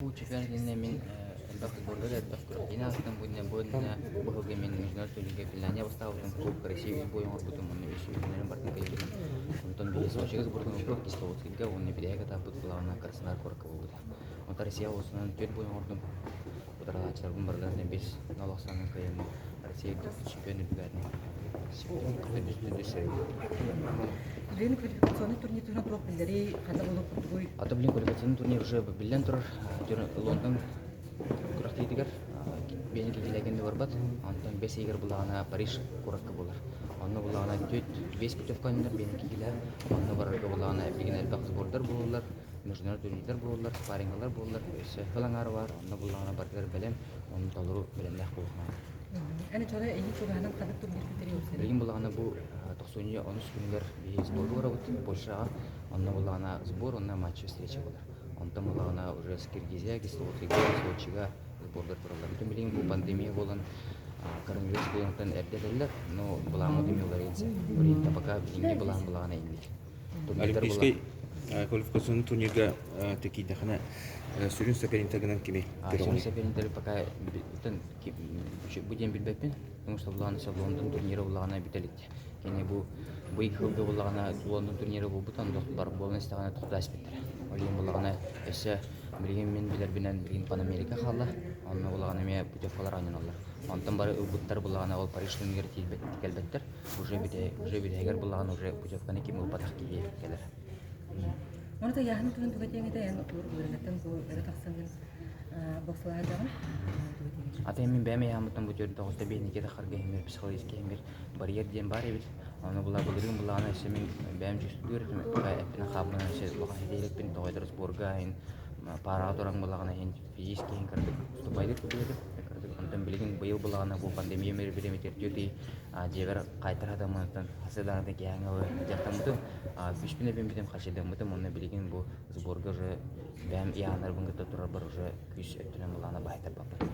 Bu çiftlerinde min bakı burada da bakı yine aslında bu hobi min mecnun tülüge filanya basta uzun çok karışık bu yang orbutu mun isu ünlerin barkın kaydı. Ondan bir sonuçta buradan çok istiyoruz ki onu bir yere kadar bu kulağına karşısına korku oldu. Ondan Rusya olsun tüt bu yang ordum. Bu da açar bu bardan biz nalaksanın kayın Rusya şampiyonu bir gadni. Блин, квалификационный турнир туран туруп билдери кандай болуп курдугуй. Ата билин квалификационный турнир уже билен тур Лондон курактыйдыгар бени килегенде барбат. Антон 5 егер булагана Париж куракка болар. Аны булагана 5 путевкандар бени киле. Аны барарга булагана бигенер баксы бордар болулар. Международный турнирлер болулар, спарринглар болулар. Фалаңар бар. Аны булагана баргар белем, аны толуру белемдах болмай. Эне чора эйи чугаанын кандай турнир битери өсөр. Билген булагана бу 90-13 күнгер сбор барабыт Польшага. Аны булагана сбор, аны матч встреча болар. Антон булагана уже с Киргизия, Кисловодскига, Сочига сбордар туралар. Бүтүн билген бу пандемия болон коронавирус болондон эрделерлер, но булаган демилер энсе. Оренда пока билинге булагана индик. Олимпийский квалификационный турнирга такие дахана сürün соперниктагынан кими? Сürün соперниктер пока бүтүн будем билбеппин. Потому что булаган Лондон турниры булагана бителикти. Кене бу эки жылда булагана Лондон турниры болбут, анда бар болон истагана токташ биттер. Олим булагана эсе билген мен билер бинен билген Пан Америка халла. Аны булагана ме путевкалар айнаналар. Антан бары буттар булагана ол Париж турниры келбеттер. Уже битегер булагана уже путевканы ким упатак кие келер. Оны да яһын туран тугатеңе да яны тур көрөнөтөн бу эре таксаңын боксалар дагы. Ата мен бәме ямытын бу төрдө тогуста бейнике да харга эмер психологический эмер барьер ден бар эбит. Аны була булдыргын булагана эсемен бәм жүстү көрөтүм. Кайпына хабына эсе буга хедерек бин тогойдыр спорга ин пара туран булагана ин физический ин кырдык тупайды кудуйду. Антан билген быйыл булагана бу пандемия мер биреметер төти жебер кайтар адамдан хасыдагы кеңе жактамды. Бишпине бем качыдымды. Моны билген бу сборга же бәм янар бунгы турар бар уже күч өтүнөн булагана байтар бапар.